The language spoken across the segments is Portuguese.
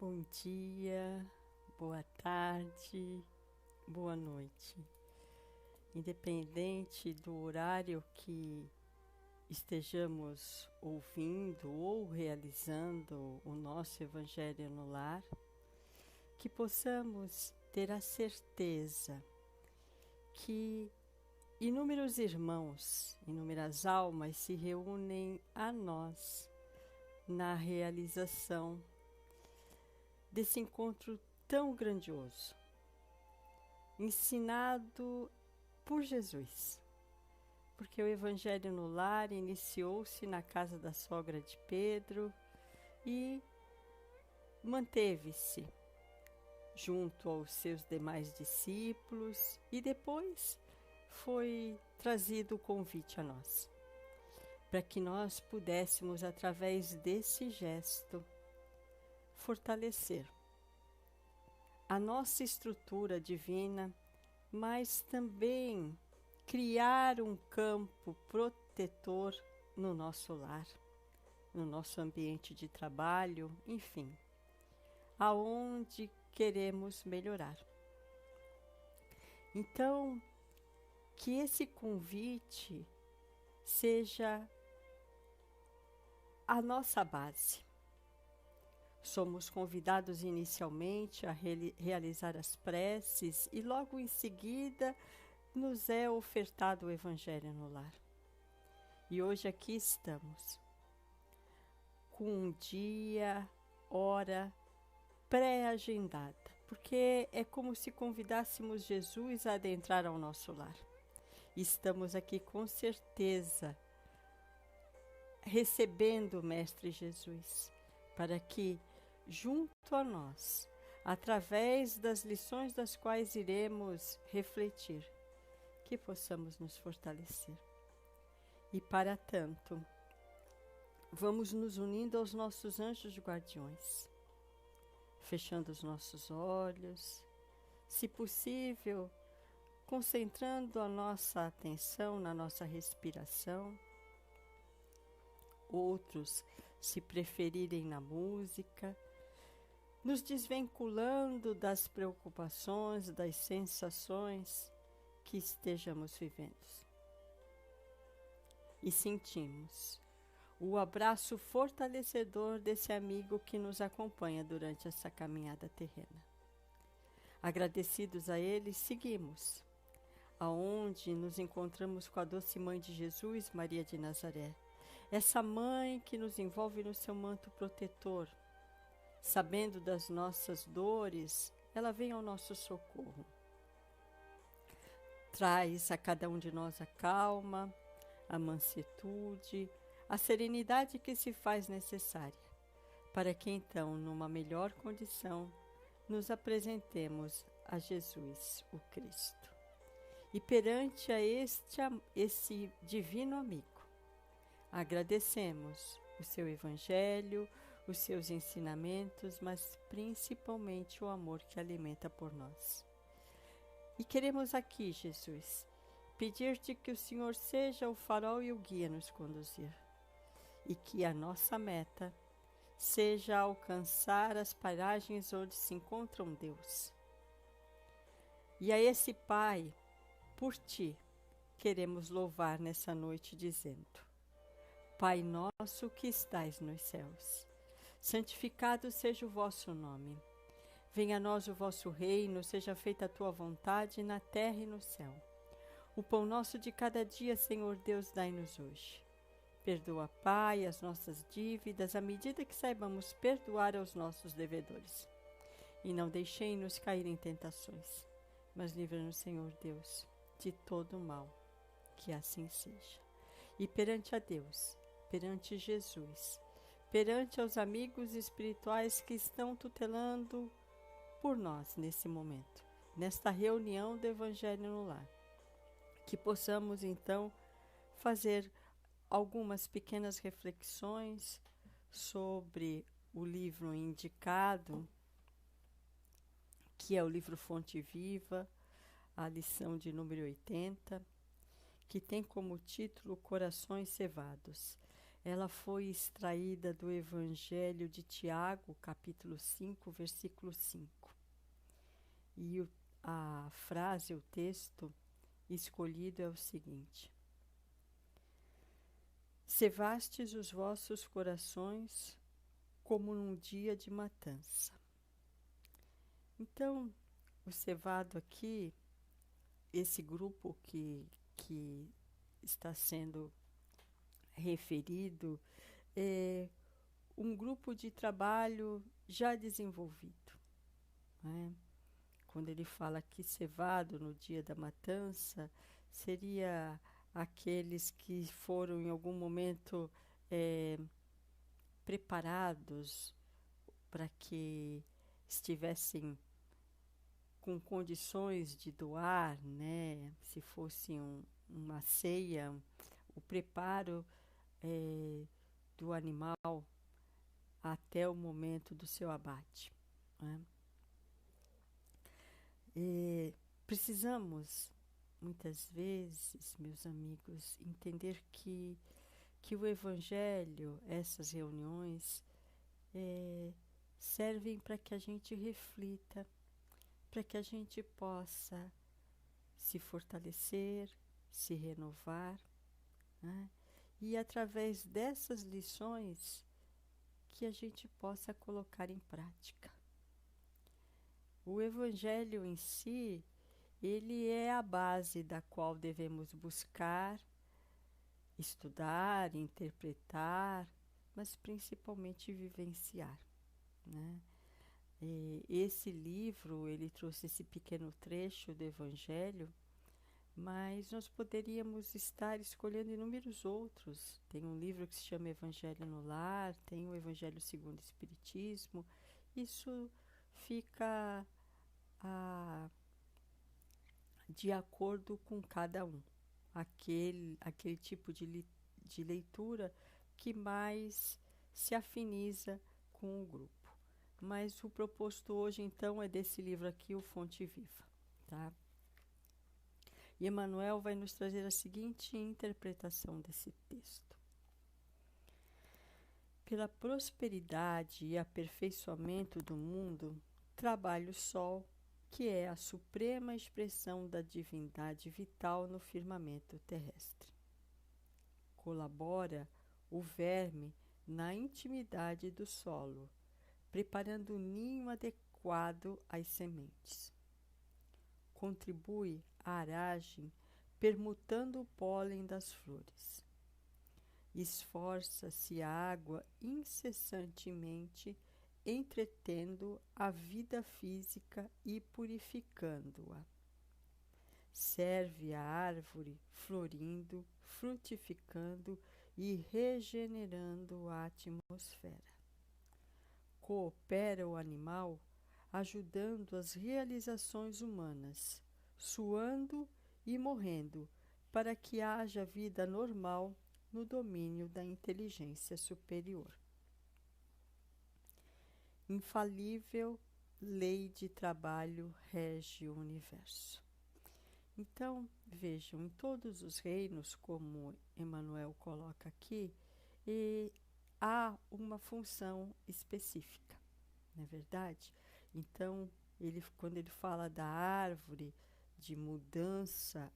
Bom dia, boa tarde, boa noite. Independente do horário que estejamos ouvindo ou realizando o nosso Evangelho no Lar, que possamos ter a certeza que inúmeros irmãos, inúmeras almas se reúnem a nós na realização desse encontro tão grandioso, ensinado por Jesus, porque o Evangelho no Lar iniciou-se na casa da sogra de Pedro e manteve-se junto aos seus demais discípulos e depois foi trazido o convite a nós, para que nós pudéssemos, através desse gesto, fortalecer a nossa estrutura divina, mas também criar um campo protetor no nosso lar, no nosso ambiente de trabalho, enfim, aonde queremos melhorar. Então, que esse convite seja a nossa base. Somos convidados inicialmente a realizar as preces e logo em seguida nos é ofertado o Evangelho no Lar. E hoje aqui estamos, com um dia, hora pré-agendada, porque é como se convidássemos Jesus a adentrar ao nosso lar. Estamos aqui com certeza recebendo o Mestre Jesus, para que junto a nós, através das lições das quais iremos refletir, que possamos nos fortalecer. E para tanto, vamos nos unindo aos nossos anjos guardiões, fechando os nossos olhos, se possível, concentrando a nossa atenção na nossa respiração. Outros, se preferirem, na música, nos desvinculando das preocupações, das sensações que estejamos vivendo. E sentimos o abraço fortalecedor desse amigo que nos acompanha durante essa caminhada terrena. Agradecidos a ele, seguimos, aonde nos encontramos com a doce Mãe de Jesus, Maria de Nazaré, essa mãe que nos envolve no seu manto protetor. Sabendo das nossas dores, ela vem ao nosso socorro. Traz a cada um de nós a calma, a mansuetude, a serenidade que se faz necessária, para que então, numa melhor condição, nos apresentemos a Jesus, o Cristo. E perante a esse divino amigo, agradecemos o seu Evangelho, os seus ensinamentos, mas principalmente o amor que alimenta por nós. E queremos aqui, Jesus, pedir-te que o Senhor seja o farol e o guia a nos conduzir, e que a nossa meta seja alcançar as paragens onde se encontra um Deus. E a esse Pai, por ti, queremos louvar nessa noite dizendo: Pai nosso que estais nos céus, santificado seja o vosso nome. Venha a nós o vosso reino, seja feita a tua vontade na terra e no céu. O pão nosso de cada dia, Senhor Deus, dai-nos hoje. Perdoa, Pai, as nossas dívidas, à medida que saibamos perdoar aos nossos devedores. E não deixei-nos cair em tentações, mas livra-nos, Senhor Deus, de todo o mal. Que assim seja. E perante a Deus, perante Jesus, perante aos amigos espirituais que estão tutelando por nós nesse momento, nesta reunião do Evangelho no Lar, que possamos então fazer algumas pequenas reflexões sobre o livro indicado, que é o livro Fonte Viva, a lição de número 80, que tem como título Corações Cevados. ela foi extraída do Evangelho de Tiago, capítulo 5, versículo 5. E a frase, o texto escolhido é o seguinte: cevastes os vossos corações como num dia de matança. Então, o cevado aqui, esse grupo que está sendo referido, é um grupo de trabalho já desenvolvido, né? Quando ele fala aqui cevado no dia da matança, seria aqueles que foram em algum momento preparados para que estivessem com condições de doar, né? Se fosse uma ceia, o preparo do animal até o momento do seu abate, né? Precisamos, muitas vezes, meus amigos, entender que o Evangelho, essas reuniões, servem para que a gente reflita, para que a gente possa se fortalecer, se renovar, né? E através dessas lições que a gente possa colocar em prática. O Evangelho em si, ele é a base da qual devemos buscar, estudar, interpretar, mas principalmente vivenciar, né? Esse livro, ele trouxe esse pequeno trecho do Evangelho, mas nós poderíamos estar escolhendo inúmeros outros. Tem um livro que se chama Evangelho no Lar, tem o Evangelho segundo o Espiritismo. Isso fica de acordo com cada um. Aquele tipo de leitura que mais se afiniza com o grupo. Mas o proposto hoje, então, é desse livro aqui, O Fonte Viva, tá? E Emmanuel vai nos trazer a seguinte interpretação desse texto. Pela prosperidade e aperfeiçoamento do mundo, trabalha o Sol, que é a suprema expressão da divindade vital no firmamento terrestre. Colabora o verme na intimidade do solo, preparando o ninho adequado às sementes. Contribui à aragem, permutando o pólen das flores. Esforça-se a água incessantemente, entretendo a vida física e purificando-a. Serve a árvore florindo, frutificando e regenerando a atmosfera. Coopera o animal, ajudando as realizações humanas, suando e morrendo, para que haja vida normal no domínio da inteligência superior. Infalível lei de trabalho rege o universo. Então, vejam, em todos os reinos, como Emmanuel coloca aqui, há uma função específica, não é verdade? Então, quando ele fala da árvore, de mudança,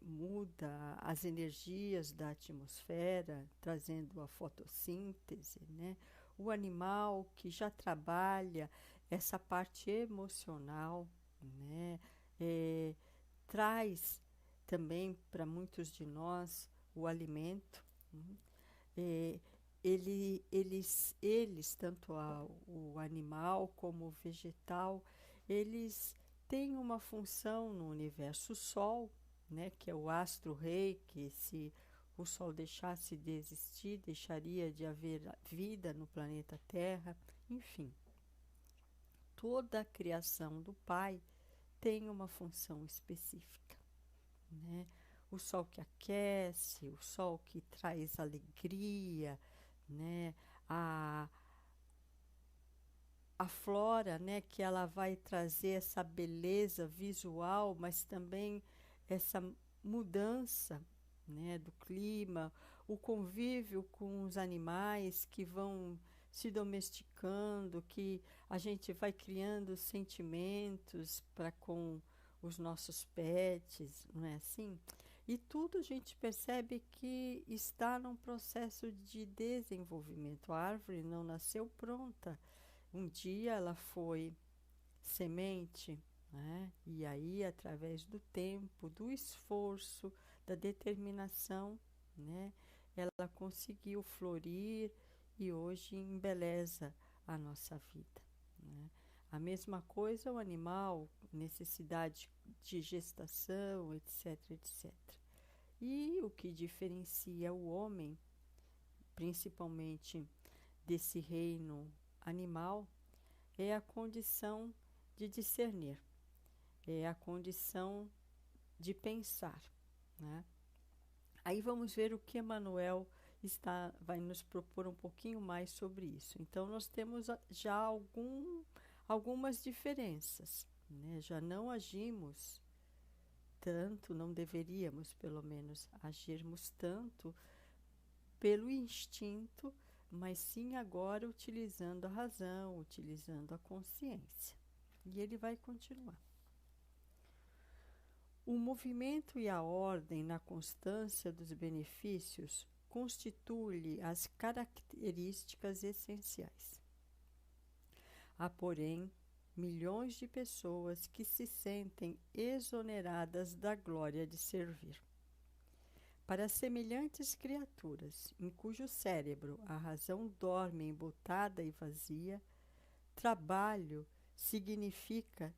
muda as energias da atmosfera, trazendo a fotossíntese, né? O animal que já trabalha essa parte emocional, né? Traz também para muitos de nós o alimento. Eles tanto o animal como o vegetal, eles têm uma função no universo. O Sol, né, que é o astro-rei, que se o Sol deixasse de existir, deixaria de haver vida no planeta Terra. Enfim, toda a criação do Pai tem uma função específica, né? O sol que aquece, o sol que traz alegria, né? A flora, né? Que ela vai trazer essa beleza visual, mas também essa mudança, né? Do clima. o convívio com os animais que vão se domesticando, que a gente vai criando sentimentos para com os nossos pets, não é assim? E tudo a gente percebe que está num processo de desenvolvimento. A árvore não nasceu pronta. Um dia ela foi semente, né? E aí, através do tempo, do esforço, da determinação, né? Ela conseguiu florir e hoje embeleza a nossa vida, né? A mesma coisa o animal, necessidade de gestação, etc, etc. E o que diferencia o homem, principalmente desse reino animal, é a condição de discernir, é a condição de pensar, né? Aí vamos ver o que Emmanuel vai nos propor um pouquinho mais sobre isso. Então, nós temos já algumas diferenças, né? Já não agimos tanto, não deveríamos, pelo menos, agirmos tanto pelo instinto, mas sim agora utilizando a razão, utilizando a consciência. E ele vai continuar. O movimento e a ordem na constância dos benefícios constituem-lhe as características essenciais. Há, porém, milhões de pessoas que se sentem exoneradas da glória de servir. Para semelhantes criaturas, em cujo cérebro a razão dorme embotada e vazia, trabalho significa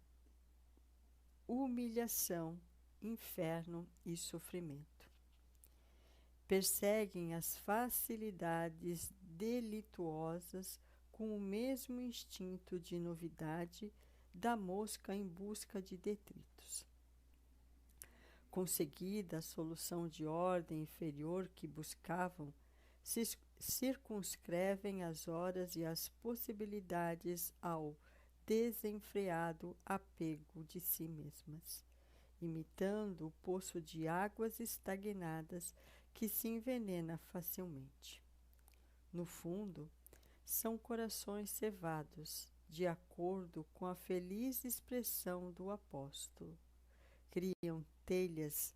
humilhação, inferno e sofrimento. Perseguem as facilidades delituosas com o mesmo instinto de novidade da mosca em busca de detritos. Conseguida a solução de ordem inferior que buscavam, circunscrevem as horas e as possibilidades ao desenfreado apego de si mesmas, imitando o poço de águas estagnadas que se envenena facilmente. No fundo, são corações cevados, de acordo com a feliz expressão do apóstolo. Criam teias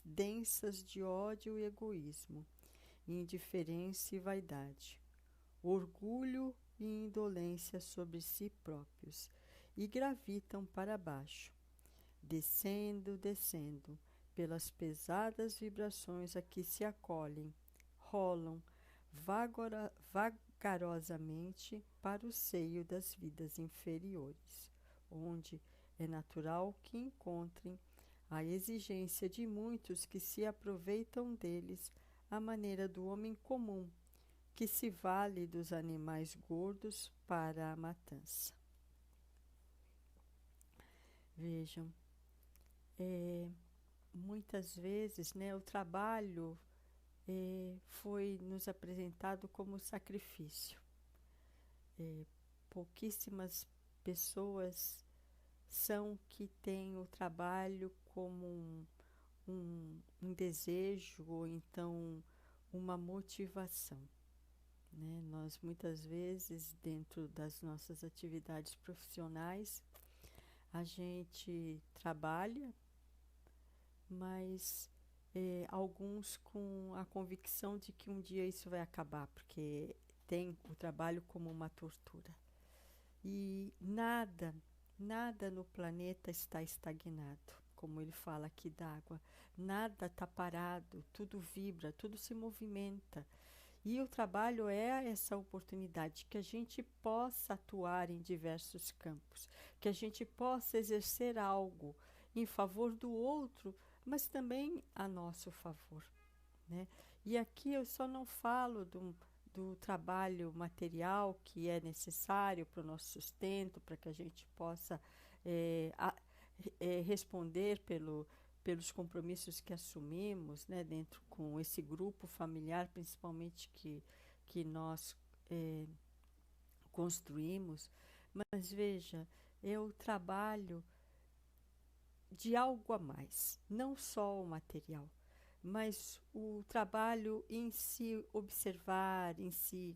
densas de ódio e egoísmo, indiferença e vaidade, orgulho e indolência sobre si próprios, e gravitam para baixo, descendo, pelas pesadas vibrações a que se acolhem, rolam vagarosamente para o seio das vidas inferiores, onde é natural que encontrem a exigência de muitos que se aproveitam deles à maneira do homem comum, que se vale dos animais gordos para a matança. Vejam, muitas vezes, né, o trabalho foi nos apresentado como sacrifício. Pouquíssimas pessoas são que têm o trabalho como um desejo ou então uma motivação, né? Nós muitas vezes, dentro das nossas atividades profissionais, a gente trabalha, mas alguns com a convicção de que um dia isso vai acabar, porque tem o trabalho como uma tortura. E nada no planeta está estagnado, como ele fala aqui d'água. Nada está parado, tudo vibra, tudo se movimenta. E o trabalho é essa oportunidade que a gente possa atuar em diversos campos, que a gente possa exercer algo em favor do outro, mas também a nosso favor, né? E aqui eu só não falo do trabalho material que é necessário para o nosso sustento, para que a gente possa responder pelos compromissos que assumimos, né, dentro com esse grupo familiar, principalmente que nós construímos. Mas veja, é o trabalho de algo a mais, não só o material, mas o trabalho em se observar, em se,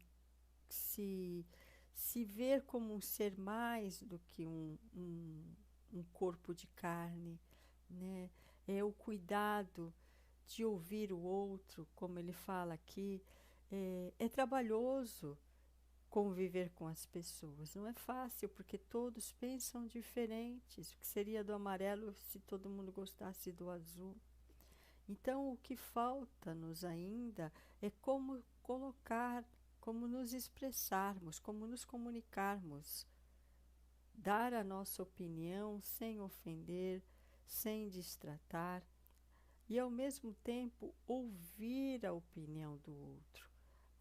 se ver como um ser mais do que um corpo de carne, né? É o cuidado de ouvir o outro, como ele fala aqui. É trabalhoso conviver com as pessoas, não é fácil, porque todos pensam diferentes. O que seria do amarelo se todo mundo gostasse do azul? Então, o que falta-nos ainda é como colocar, como nos expressarmos, como nos comunicarmos, dar a nossa opinião sem ofender, sem destratar, e ao mesmo tempo ouvir a opinião do outro,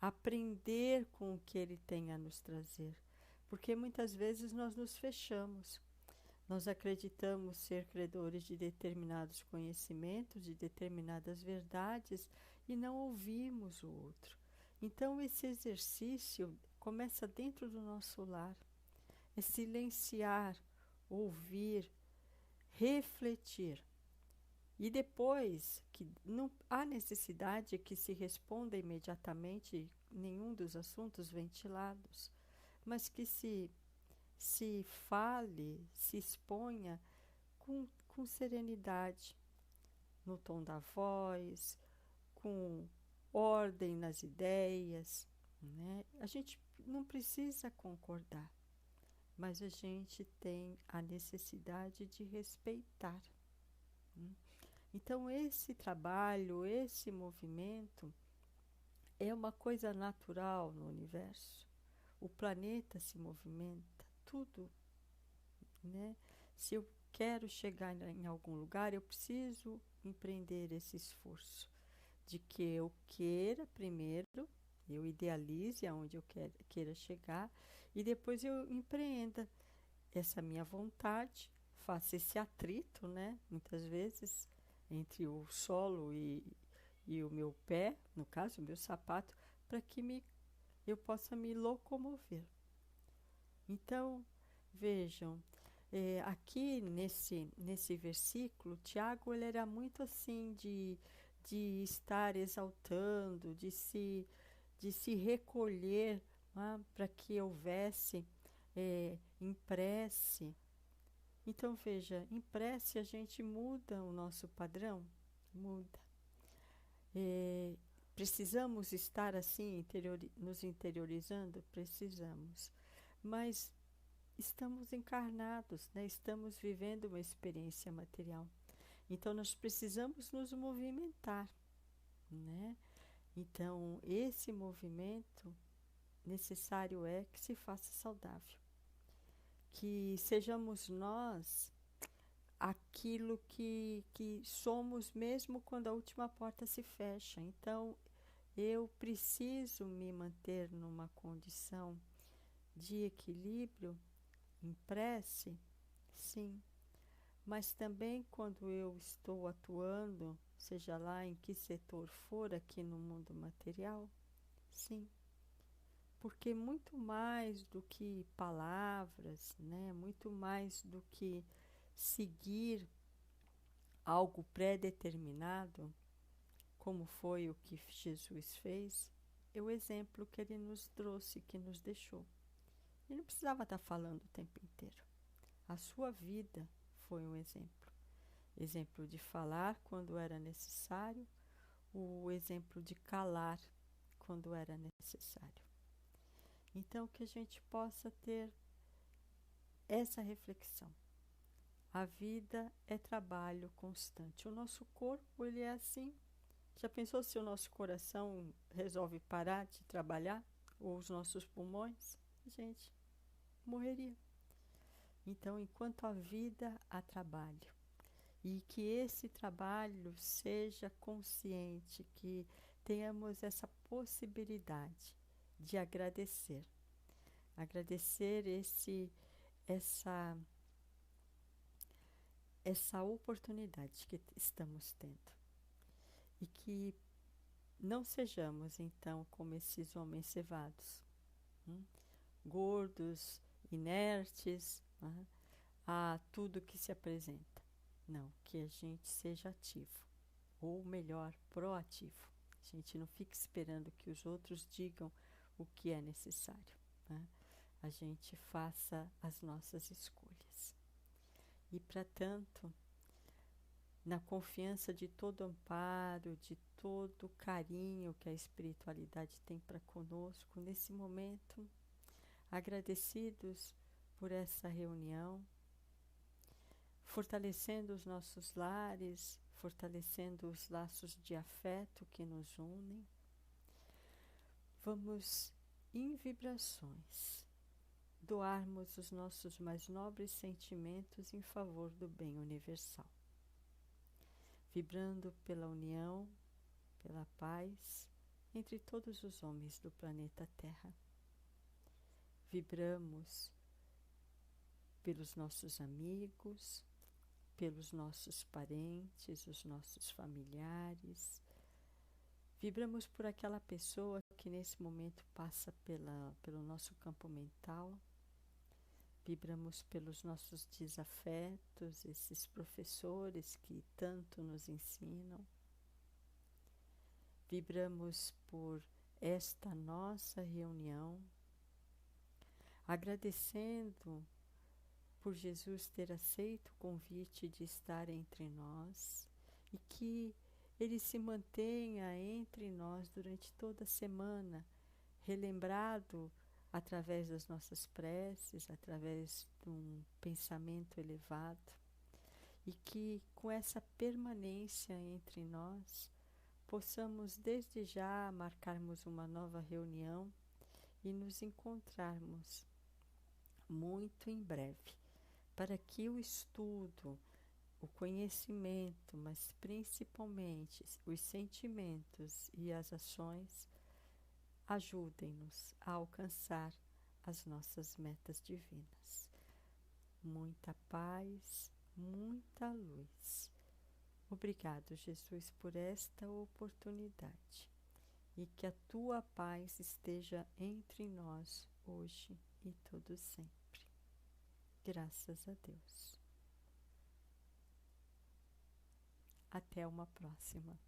aprender com o que ele tem a nos trazer, porque muitas vezes nós nos fechamos. Nós acreditamos ser credores de determinados conhecimentos, de determinadas verdades, e não ouvimos o outro. Então, esse exercício começa dentro do nosso lar. É silenciar, ouvir, refletir. E depois, que não há necessidade que se responda imediatamente nenhum dos assuntos ventilados, mas que se fale, se exponha com serenidade, no tom da voz, com ordem nas ideias, né? A gente não precisa concordar, mas a gente tem a necessidade de respeitar, né? Então, esse trabalho, esse movimento é uma coisa natural no universo. O planeta se movimenta, tudo, né? Se eu quero chegar em algum lugar, eu preciso empreender esse esforço de que eu queira primeiro, eu idealize aonde eu queira chegar, e depois eu empreenda essa minha vontade, faça esse atrito, né? Muitas vezes, entre o solo e o meu pé, no caso, o meu sapato, para que eu possa me locomover. Então, vejam, aqui nesse versículo, Tiago ele era muito assim de estar exaltando, de se recolher, para que houvesse em prece. Então, veja, em prece a gente muda o nosso padrão, muda. Precisamos estar assim, nos interiorizando? Precisamos. Mas estamos encarnados, né? Estamos vivendo uma experiência material. Então, nós precisamos nos movimentar, né? Então, esse movimento necessário é que se faça saudável. Que sejamos nós aquilo que somos mesmo quando a última porta se fecha. Então, eu preciso me manter numa condição de equilíbrio, em prece, sim, mas também quando eu estou atuando, seja lá em que setor for aqui no mundo material, sim, porque muito mais do que palavras, né, muito mais do que seguir algo pré-determinado, como foi o que Jesus fez, é o exemplo que ele nos trouxe, que nos deixou. Ele não precisava estar falando o tempo inteiro. A sua vida foi um exemplo. Exemplo de falar quando era necessário, o exemplo de calar quando era necessário. Então, que a gente possa ter essa reflexão. A vida é trabalho constante. O nosso corpo, ele é assim. Já pensou se o nosso coração resolve parar de trabalhar? Ou os nossos pulmões? Gente, morreria. Então, enquanto há vida, há trabalho. E que esse trabalho seja consciente, que tenhamos essa possibilidade de agradecer. Agradecer essa oportunidade que estamos tendo. E que não sejamos, então, como esses homens cevados, gordos, inertes, a tudo que se apresenta. Não, que a gente seja ativo. ou melhor, proativo. A gente não fica esperando que os outros digam o que é necessário, né? A gente faça as nossas escolhas. E, para tanto, na confiança de todo amparo, de todo carinho que a espiritualidade tem para conosco, nesse momento, agradecidos por essa reunião, fortalecendo os nossos lares, fortalecendo os laços de afeto que nos unem, vamos, em vibrações, doarmos os nossos mais nobres sentimentos em favor do bem universal, vibrando pela união, pela paz entre todos os homens do planeta Terra. Vibramos pelos nossos amigos, pelos nossos parentes, os nossos familiares. Vibramos por aquela pessoa que nesse momento passa pelo nosso campo mental. Vibramos pelos nossos desafetos, esses professores que tanto nos ensinam. Vibramos por esta nossa reunião, agradecendo por Jesus ter aceito o convite de estar entre nós e que Ele se mantenha entre nós durante toda a semana, relembrado através das nossas preces, através de um pensamento elevado, e que com essa permanência entre nós possamos desde já marcarmos uma nova reunião e nos encontrarmos muito em breve, para que o estudo, o conhecimento, mas principalmente os sentimentos e as ações ajudem-nos a alcançar as nossas metas divinas. Muita paz, muita luz. Obrigado, Jesus, por esta oportunidade, e que a tua paz esteja entre nós hoje e todo sempre. Graças a Deus. Até uma próxima.